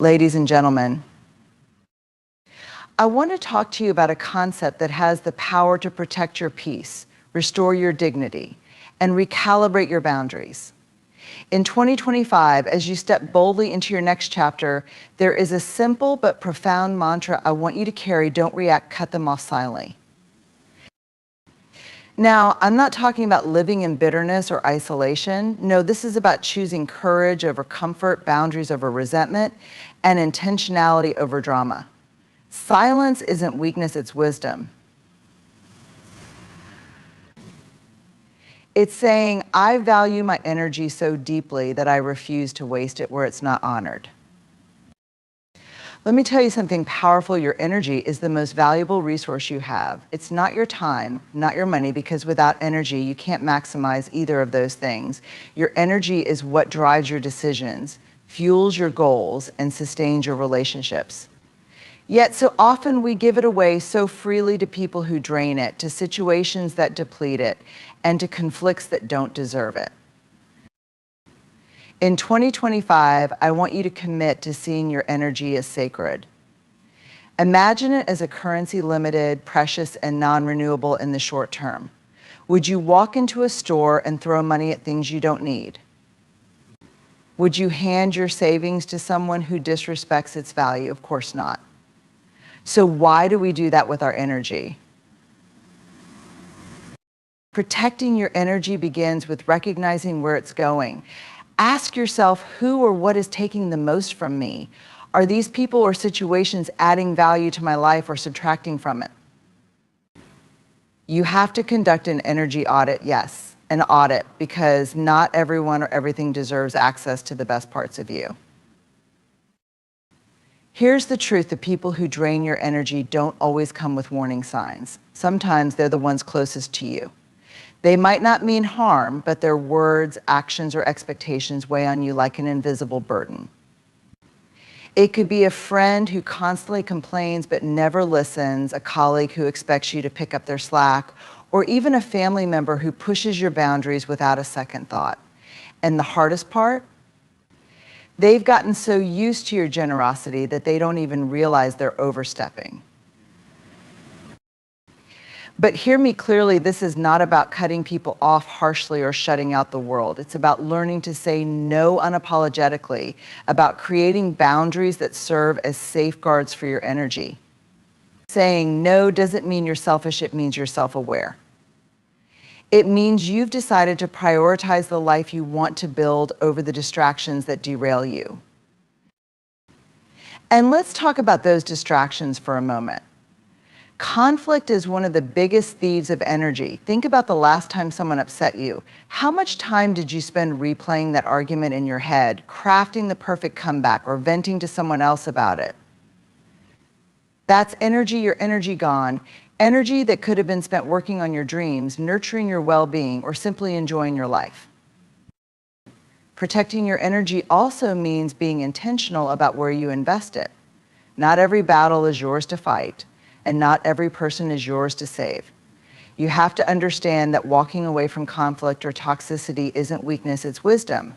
Ladies and gentlemen, I want to talk to you about a concept that has the power to protect your peace, restore your dignity, and recalibrate your boundaries. In 2025, as you step boldly into your next chapter, there is a simple but profound mantra I want you to carry. Don't react, cut them off silently. Now, I'm not talking about living in bitterness or isolation. No, this is about choosing courage over comfort, boundaries over resentment, and intentionality over drama. Silence isn't weakness, it's wisdom. It's saying, I value my energy so deeply that I refuse to waste it where it's not honored. Let me tell you something powerful. Your energy is the most valuable resource you have. It's not your time, not your money, because without energy, you can't maximize either of those things. Your energy is what drives your decisions, fuels your goals, and sustains your relationships. Yet so often we give it away so freely to people who drain it, to situations that deplete it, and to conflicts that don't deserve it. In 2025, I want you to commit to seeing your energy as sacred. Imagine it as a currency limited, precious, and non-renewable in the short term. Would you walk into a store and throw money at things you don't need? Would you hand your savings to someone who disrespects its value? Of course not. So why do we do that with our energy? Protecting your energy begins with recognizing where it's going. Ask yourself, who or what is taking the most from me? Are these people or situations adding value to my life or subtracting from it? You have to conduct an energy audit, yes, an audit, because not everyone or everything deserves access to the best parts of you. Here's the truth: the people who drain your energy don't always come with warning signs. Sometimes they're the ones closest to you. They might not mean harm, but their words, actions, or expectations weigh on you like an invisible burden. It could be a friend who constantly complains but never listens, a colleague who expects you to pick up their slack, or even a family member who pushes your boundaries without a second thought. And the hardest part? They've gotten so used to your generosity that they don't even realize they're overstepping. But hear me clearly, this is not about cutting people off harshly or shutting out the world. It's about learning to say no unapologetically, about creating boundaries that serve as safeguards for your energy. Saying no doesn't mean you're selfish, it means you're self-aware. It means you've decided to prioritize the life you want to build over the distractions that derail you. And let's talk about those distractions for a moment. Conflict is one of the biggest thieves of energy. Think about the last time someone upset you. How much time did you spend replaying that argument in your head, crafting the perfect comeback, or venting to someone else about it? That's energy, your energy gone. Energy that could have been spent working on your dreams, nurturing your well-being, or simply enjoying your life. Protecting your energy also means being intentional about where you invest it. Not every battle is yours to fight, and not every person is yours to save. You have to understand that walking away from conflict or toxicity isn't weakness, it's wisdom.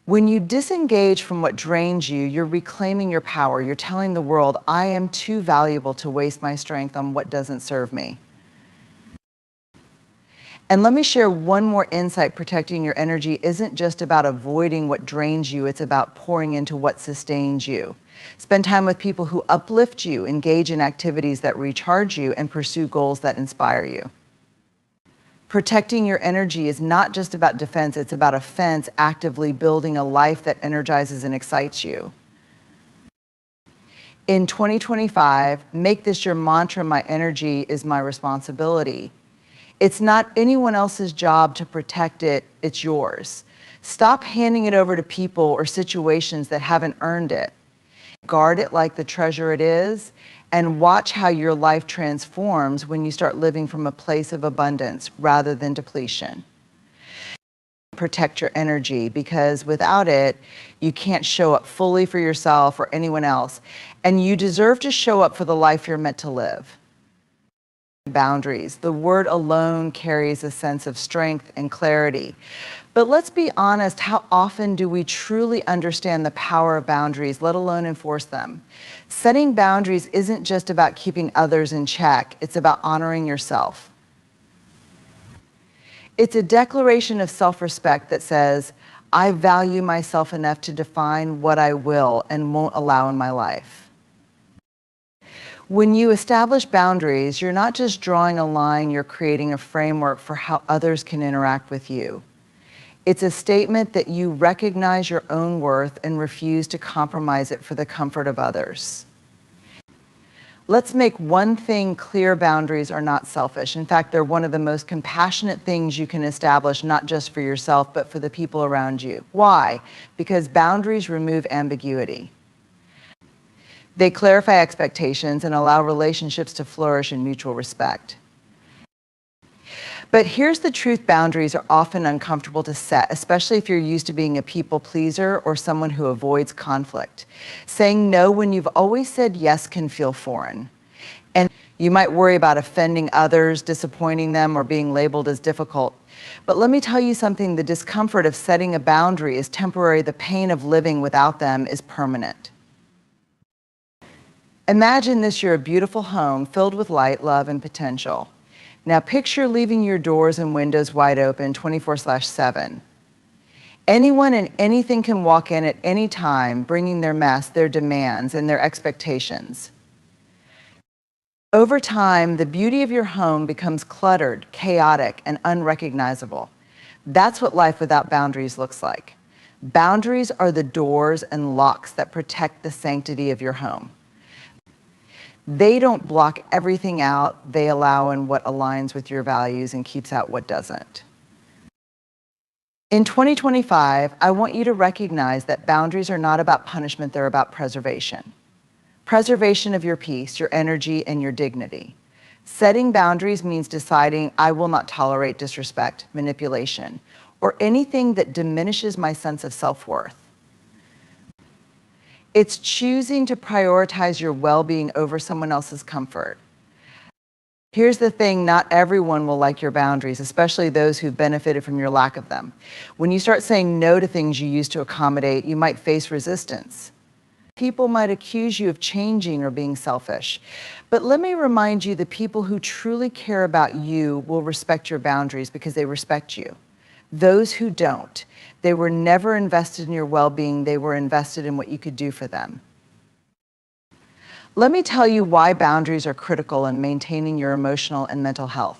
When you disengage from what drains you, you're reclaiming your power. You're telling the world, I am too valuable to waste my strength on what doesn't serve me. And let me share one more insight. Protecting your energy isn't just about avoiding what drains you, it's about pouring into what sustains you. Spend time with people who uplift you, engage in activities that recharge you, and pursue goals that inspire you. Protecting your energy is not just about defense, it's about a fence, actively building a life that energizes and excites you. In 2025, make this your mantra: my energy is my responsibility. It's not anyone else's job to protect it, it's yours. Stop handing it over to people or situations that haven't earned it. Guard it like the treasure it is, and watch how your life transforms when you start living from a place of abundance rather than depletion. Protect your energy, because without it, you can't show up fully for yourself or anyone else, and you deserve to show up for the life you're meant to live. Boundaries. The word alone carries a sense of strength and clarity. But let's be honest, how often do we truly understand the power of boundaries, let alone enforce them? Setting boundaries isn't just about keeping others in check, it's about honoring yourself. It's a declaration of self-respect that says, I value myself enough to define what I will and won't allow in my life. When you establish boundaries, you're not just drawing a line, you're creating a framework for how others can interact with you. It's a statement that you recognize your own worth and refuse to compromise it for the comfort of others. Let's make one thing clear: boundaries are not selfish. In fact, they're one of the most compassionate things you can establish, not just for yourself, but for the people around you. Why? Because boundaries remove ambiguity. They clarify expectations and allow relationships to flourish in mutual respect. But here's the truth: boundaries are often uncomfortable to set, especially if you're used to being a people pleaser or someone who avoids conflict. Saying no when you've always said yes can feel foreign. And you might worry about offending others, disappointing them, or being labeled as difficult. But let me tell you something: the discomfort of setting a boundary is temporary, the pain of living without them is permanent. Imagine this: you're a beautiful home filled with light, love, and potential. Now picture leaving your doors and windows wide open 24/7. Anyone and anything can walk in at any time, bringing their mess, their demands, and their expectations. Over time, the beauty of your home becomes cluttered, chaotic, and unrecognizable. That's what life without boundaries looks like. Boundaries are the doors and locks that protect the sanctity of your home. They don't block everything out, they allow in what aligns with your values and keeps out what doesn't. In 2025, I want you to recognize that boundaries are not about punishment, they're about preservation. Preservation of your peace, your energy, and your dignity. Setting boundaries means deciding, I will not tolerate disrespect, manipulation, or anything that diminishes my sense of self-worth. It's choosing to prioritize your well-being over someone else's comfort. Here's the thing: not everyone will like your boundaries, especially those who've benefited from your lack of them. When you start saying no to things you used to accommodate, you might face resistance. People might accuse you of changing or being selfish. But let me remind you, the people who truly care about you will respect your boundaries because they respect you. Those who don't, they were never invested in your well-being, they were invested in what you could do for them. Let me tell you why boundaries are critical in maintaining your emotional and mental health.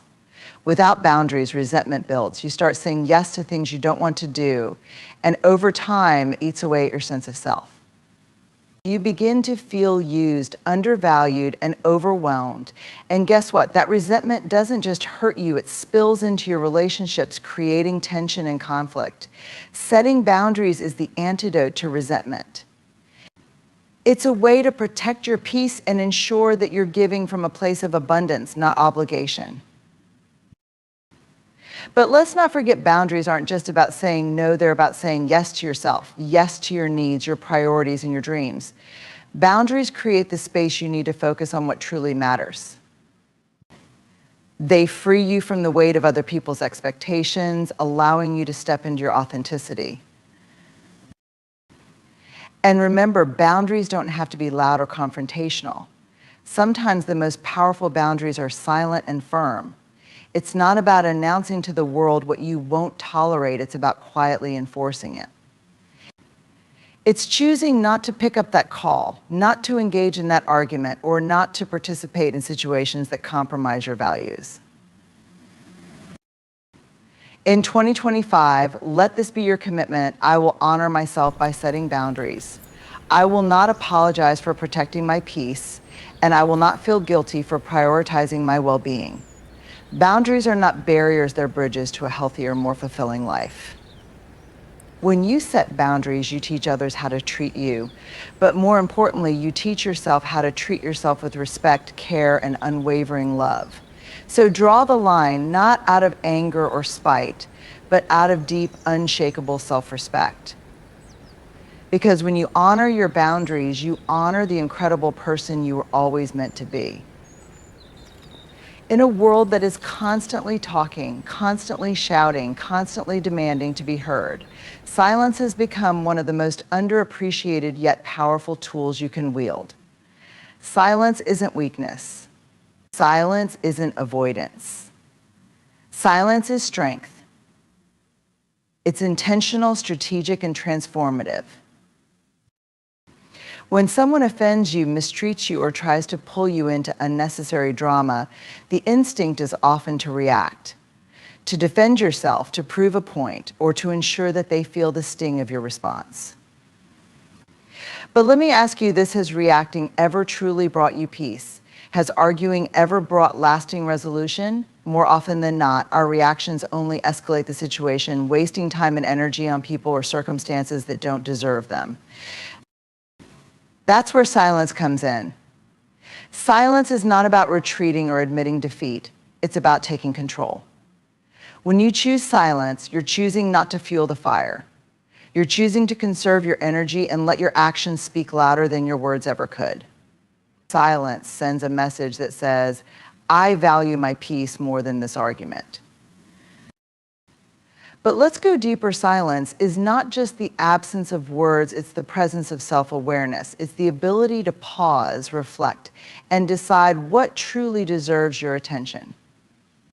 Without boundaries, resentment builds. You start saying yes to things you don't want to do, and over time, it eats away at your sense of self. You begin to feel used, undervalued, and overwhelmed. And guess what? That resentment doesn't just hurt you, it spills into your relationships, creating tension and conflict. Setting boundaries is the antidote to resentment. It's a way to protect your peace and ensure that you're giving from a place of abundance, not obligation. But let's not forget, boundaries aren't just about saying no, they're about saying yes to yourself, yes to your needs, your priorities, and your dreams. Boundaries create the space you need to focus on what truly matters. They free you from the weight of other people's expectations, allowing you to step into your authenticity. And remember, boundaries don't have to be loud or confrontational. Sometimes the most powerful boundaries are silent and firm. It's not about announcing to the world what you won't tolerate, it's about quietly enforcing it. It's choosing not to pick up that call, not to engage in that argument, or not to participate in situations that compromise your values. In 2025, let this be your commitment: I will honor myself by setting boundaries. I will not apologize for protecting my peace, and I will not feel guilty for prioritizing my well-being. Boundaries are not barriers, they're bridges to a healthier, more fulfilling life. When you set boundaries, you teach others how to treat you. But more importantly, you teach yourself how to treat yourself with respect, care, and unwavering love. So draw the line, not out of anger or spite, but out of deep, unshakable self-respect. Because when you honor your boundaries, you honor the incredible person you were always meant to be. In a world that is constantly talking, constantly shouting, constantly demanding to be heard, silence has become one of the most underappreciated yet powerful tools you can wield. Silence isn't weakness. Silence isn't avoidance. Silence is strength. It's intentional, strategic, and transformative. When someone offends you, mistreats you, or tries to pull you into unnecessary drama, the instinct is often to react, to defend yourself, to prove a point, or to ensure that they feel the sting of your response. But let me ask you this, has reacting ever truly brought you peace? Has arguing ever brought lasting resolution? More often than not, our reactions only escalate the situation, wasting time and energy on people or circumstances that don't deserve them. That's where silence comes in. Silence is not about retreating or admitting defeat. It's about taking control. When you choose silence, you're choosing not to fuel the fire. You're choosing to conserve your energy and let your actions speak louder than your words ever could. Silence sends a message that says, I value my peace more than this argument. But let's go deeper. Silence is not just the absence of words, it's the presence of self-awareness. It's the ability to pause, reflect, and decide what truly deserves your attention.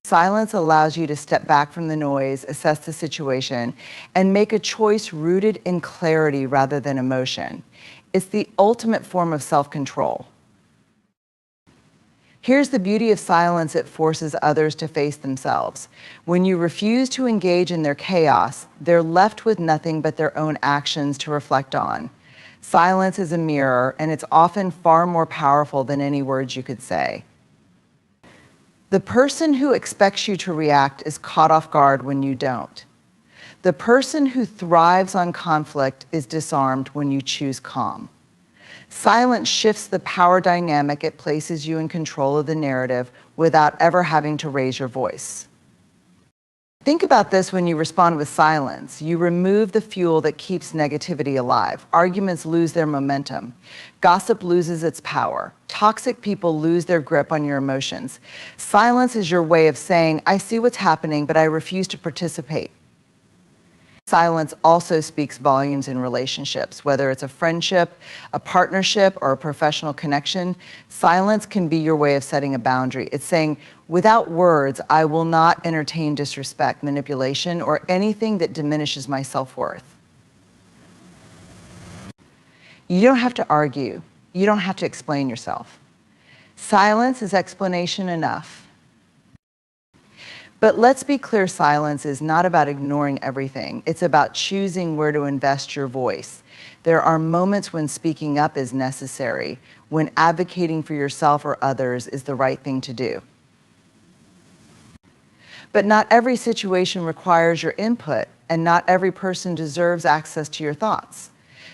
Silence allows you to step back from the noise, assess the situation, and make a choice rooted in clarity rather than emotion. It's the ultimate form of self-control. Here's the beauty of silence: it forces others to face themselves. When you refuse to engage in their chaos, they're left with nothing but their own actions to reflect on. Silence is a mirror, and it's often far more powerful than any words you could say. The person who expects you to react is caught off guard when you don't. The person who thrives on conflict is disarmed when you choose calm. Silence shifts the power dynamic. It places you in control of the narrative without ever having to raise your voice. Think about this: when you respond with silence, you remove the fuel that keeps negativity alive. Arguments lose their momentum. Gossip loses its power. Toxic people lose their grip on your emotions. Silence is your way of saying, I see what's happening, but I refuse to participate. Silence also speaks volumes in relationships, whether it's a friendship, a partnership, or a professional connection. Silence can be your way of setting a boundary. It's saying, without words, I will not entertain disrespect, manipulation, or anything that diminishes my self-worth. You don't have to argue. You don't have to explain yourself. Silence is explanation enough. But let's be clear, silence is not about ignoring everything. It's about choosing where to invest your voice. There are moments when speaking up is necessary, when advocating for yourself or others is the right thing to do. But not every situation requires your input, and not every person deserves access to your thoughts.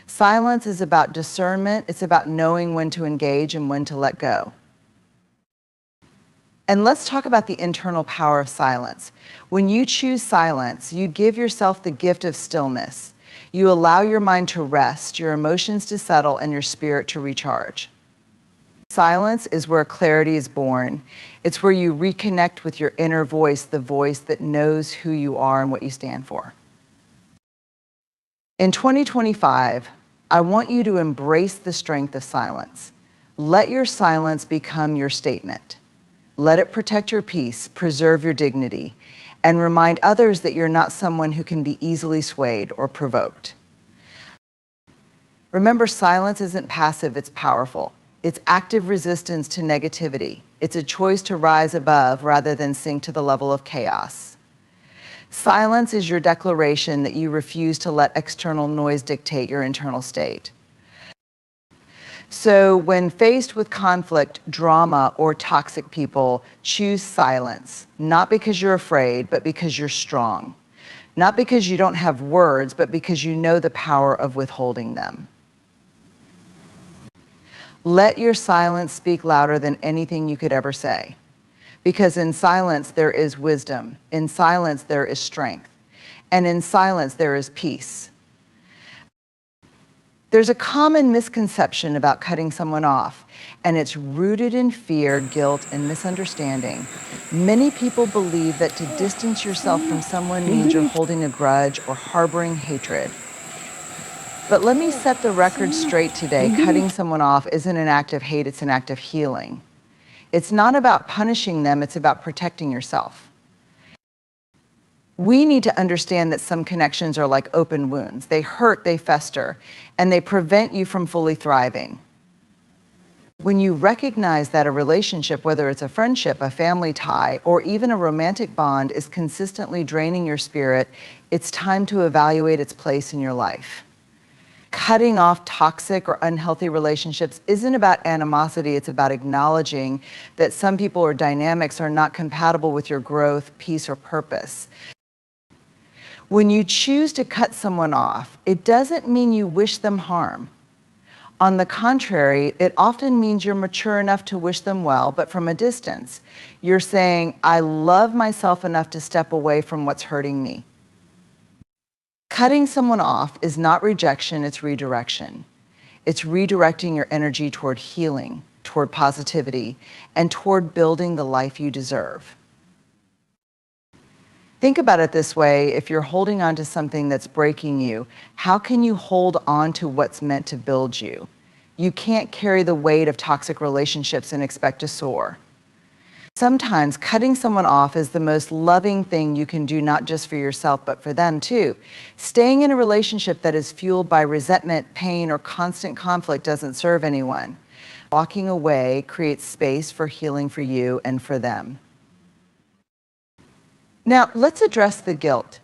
Silence is about discernment. It's about knowing when to engage and when to let go. And let's talk about the internal power of silence. When you choose silence, you give yourself the gift of stillness. You allow your mind to rest, your emotions to settle, and your spirit to recharge. Silence is where clarity is born. It's where you reconnect with your inner voice, the voice that knows who you are and what you stand for. In 2025, I want you to embrace the strength of silence. Let your silence become your statement. Let it protect your peace, preserve your dignity, and remind others that you're not someone who can be easily swayed or provoked. Remember, silence isn't passive, it's powerful. It's active resistance to negativity. It's a choice to rise above rather than sink to the level of chaos. Silence is your declaration that you refuse to let external noise dictate your internal state. So when faced with conflict, drama, or toxic people, choose silence, not because you're afraid, but because you're strong. Not because you don't have words, but because you know the power of withholding them. Let your silence speak louder than anything you could ever say. Because in silence there is wisdom, in silence there is strength, and in silence there is peace. There's a common misconception about cutting someone off, and it's rooted in fear, guilt, and misunderstanding. Many people believe that to distance yourself from someone means you're holding a grudge or harboring hatred. But let me set the record straight today. Cutting someone off isn't an act of hate, it's an act of healing. It's not about punishing them, it's about protecting yourself. We need to understand that some connections are like open wounds. They hurt, they fester, and they prevent you from fully thriving. When you recognize that a relationship, whether it's a friendship, a family tie, or even a romantic bond, is consistently draining your spirit, it's time to evaluate its place in your life. Cutting off toxic or unhealthy relationships isn't about animosity, it's about acknowledging that some people or dynamics are not compatible with your growth, peace, or purpose. When you choose to cut someone off, it doesn't mean you wish them harm. On the contrary, it often means you're mature enough to wish them well, but from a distance. You're saying, I love myself enough to step away from what's hurting me. Cutting someone off is not rejection, it's redirection. It's redirecting your energy toward healing, toward positivity, and toward building the life you deserve. Think about it this way: if you're holding on to something that's breaking you, how can you hold on to what's meant to build you? You can't carry the weight of toxic relationships and expect to soar. Sometimes cutting someone off is the most loving thing you can do, not just for yourself, but for them too. Staying in a relationship that is fueled by resentment, pain, or constant conflict doesn't serve anyone. Walking away creates space for healing for you and for them. Now, let's address the guilt.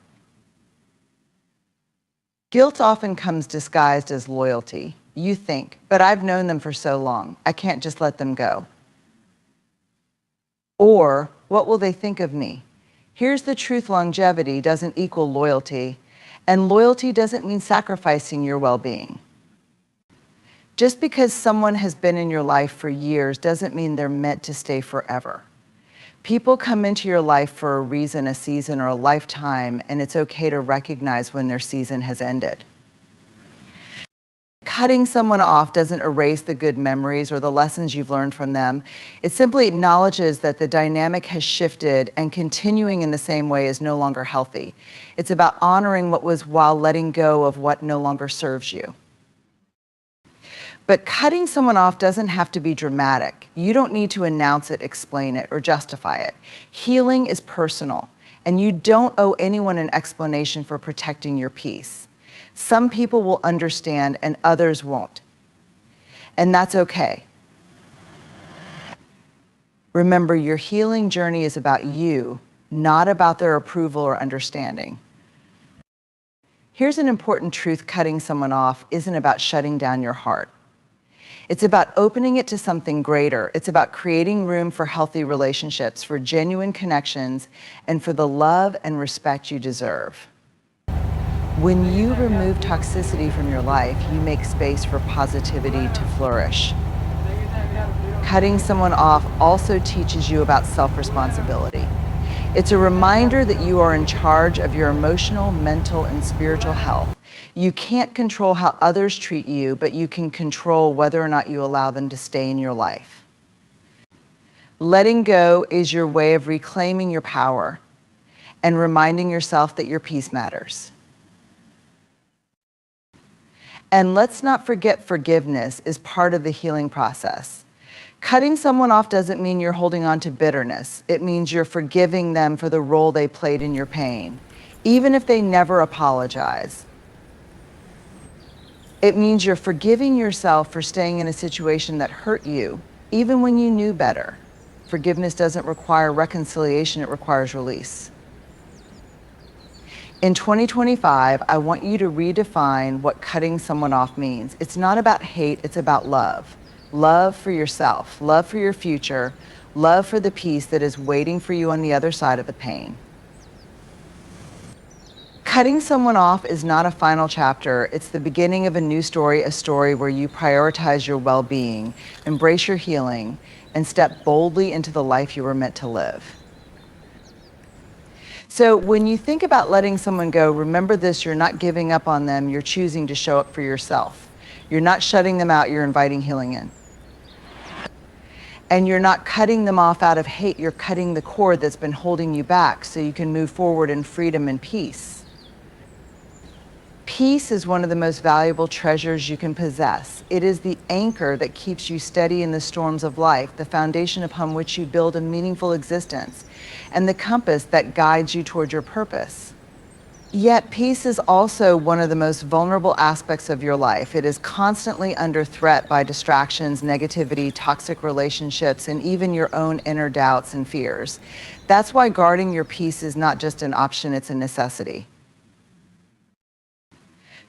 Guilt often comes disguised as loyalty. You think, but I've known them for so long, I can't just let them go. Or, what will they think of me? Here's the truth: longevity doesn't equal loyalty, and loyalty doesn't mean sacrificing your well-being. Just because someone has been in your life for years doesn't mean they're meant to stay forever. People come into your life for a reason, a season, or a lifetime, and it's okay to recognize when their season has ended. Cutting someone off doesn't erase the good memories or the lessons you've learned from them. It simply acknowledges that the dynamic has shifted, and continuing in the same way is no longer healthy. It's about honoring what was while letting go of what no longer serves you. But cutting someone off doesn't have to be dramatic. You don't need to announce it, explain it, or justify it. Healing is personal, and you don't owe anyone an explanation for protecting your peace. Some people will understand and others won't. And that's okay. Remember, your healing journey is about you, not about their approval or understanding. Here's an important truth: cutting someone off isn't about shutting down your heart. It's about opening it to something greater. It's about creating room for healthy relationships, for genuine connections, and for the love and respect you deserve. When you remove toxicity from your life, you make space for positivity to flourish. Cutting someone off also teaches you about self-responsibility. It's a reminder that you are in charge of your emotional, mental, and spiritual health. You can't control how others treat you, but you can control whether or not you allow them to stay in your life. Letting go is your way of reclaiming your power and reminding yourself that your peace matters. And let's not forget, forgiveness is part of the healing process. Cutting someone off doesn't mean you're holding on to bitterness. It means you're forgiving them for the role they played in your pain, even if they never apologize. It means you're forgiving yourself for staying in a situation that hurt you, even when you knew better. Forgiveness doesn't require reconciliation, it requires release. In 2025, I want you to redefine what cutting someone off means. It's not about hate, it's about love. Love for yourself, love for your future, love for the peace that is waiting for you on the other side of the pain. Cutting someone off is not a final chapter. It's the beginning of a new story, a story where you prioritize your well-being, embrace your healing, and step boldly into the life you were meant to live. So when you think about letting someone go, remember this: you're not giving up on them, you're choosing to show up for yourself. You're not shutting them out, you're inviting healing in. And you're not cutting them off out of hate, you're cutting the cord that's been holding you back so you can move forward in freedom and peace. Peace is one of the most valuable treasures you can possess. It is the anchor that keeps you steady in the storms of life, the foundation upon which you build a meaningful existence, and the compass that guides you toward your purpose. Yet peace is also one of the most vulnerable aspects of your life. It is constantly under threat by distractions, negativity, toxic relationships, and even your own inner doubts and fears. That's why guarding your peace is not just an option, it's a necessity.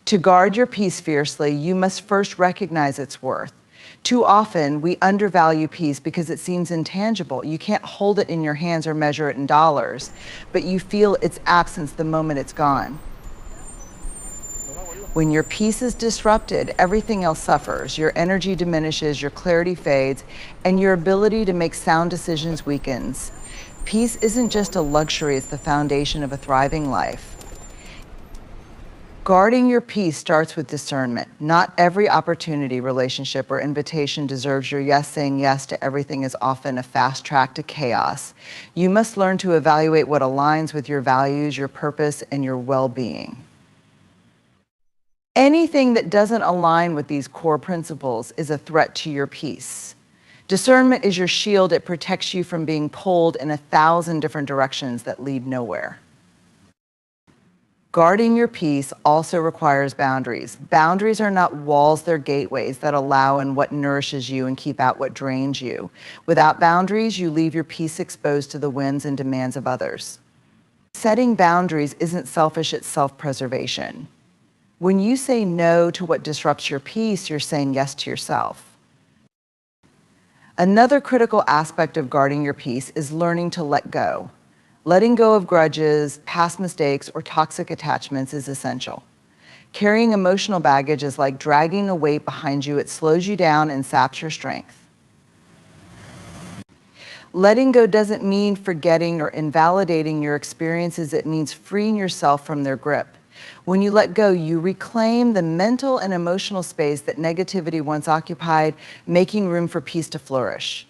To guard your peace fiercely, you must first recognize its worth. Too often, we undervalue peace because it seems intangible. You can't hold it in your hands or measure it in dollars, but you feel its absence the moment it's gone. When your peace is disrupted, everything else suffers. Your energy diminishes, your clarity fades, and your ability to make sound decisions weakens. Peace isn't just a luxury, it's the foundation of a thriving life. Guarding your peace starts with discernment. Not every opportunity, relationship, or invitation deserves your yes. Saying yes to everything is often a fast track to chaos. You must learn to evaluate what aligns with your values, your purpose, and your well-being. Anything that doesn't align with these core principles is a threat to your peace. Discernment is your shield. It protects you from being pulled in 1,000 different directions that lead nowhere. Guarding your peace also requires boundaries. Boundaries are not walls, they're gateways that allow in what nourishes you and keep out what drains you. Without boundaries, you leave your peace exposed to the whims and demands of others. Setting boundaries isn't selfish, it's self-preservation. When you say no to what disrupts your peace, you're saying yes to yourself. Another critical aspect of guarding your peace is learning to let go. Letting go of grudges, past mistakes, or toxic attachments is essential. Carrying emotional baggage is like dragging a weight behind you. It slows you down and saps your strength. Letting go doesn't mean forgetting or invalidating your experiences. It means freeing yourself from their grip. When you let go, you reclaim the mental and emotional space that negativity once occupied, making room for peace to flourish.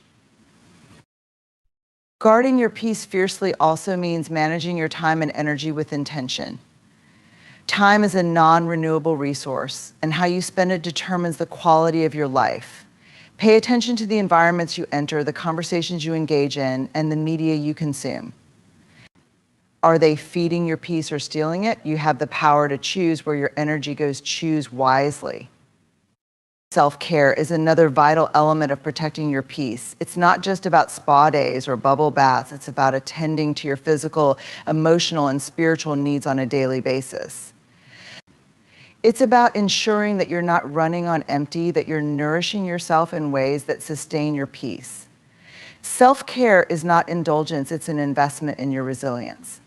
Guarding your peace fiercely also means managing your time and energy with intention. Time is a non-renewable resource, and how you spend it determines the quality of your life. Pay attention to the environments you enter, the conversations you engage in, and the media you consume. Are they feeding your peace or stealing it? You have the power to choose where your energy goes. Choose wisely. Self-care is another vital element of protecting your peace. It's not just about spa days or bubble baths. It's about attending to your physical, emotional, and spiritual needs on a daily basis. It's about ensuring that you're not running on empty, that you're nourishing yourself in ways that sustain your peace. Self-care is not indulgence, it's an investment in your resilience.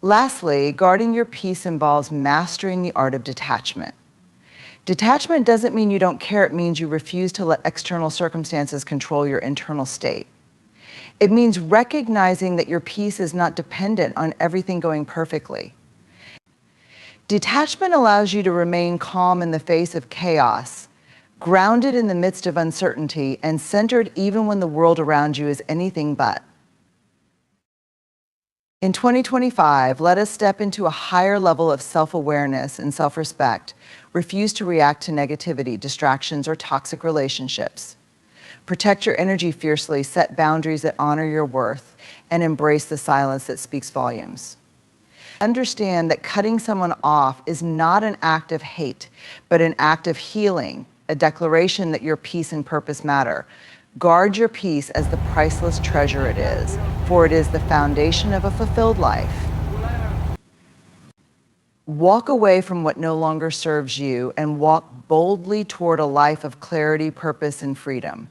Lastly, guarding your peace involves mastering the art of detachment. Detachment doesn't mean you don't care, it means you refuse to let external circumstances control your internal state. It means recognizing that your peace is not dependent on everything going perfectly. Detachment allows you to remain calm in the face of chaos, grounded in the midst of uncertainty, and centered even when the world around you is anything but. In 2025, let us step into a higher level of self-awareness and self-respect. Refuse to react to negativity, distractions, or toxic relationships. Protect your energy fiercely, set boundaries that honor your worth, and embrace the silence that speaks volumes. Understand that cutting someone off is not an act of hate, but an act of healing, a declaration that your peace and purpose matter. Guard your peace as the priceless treasure it is, for it is the foundation of a fulfilled life. Walk away from what no longer serves you and walk boldly toward a life of clarity, purpose, and freedom.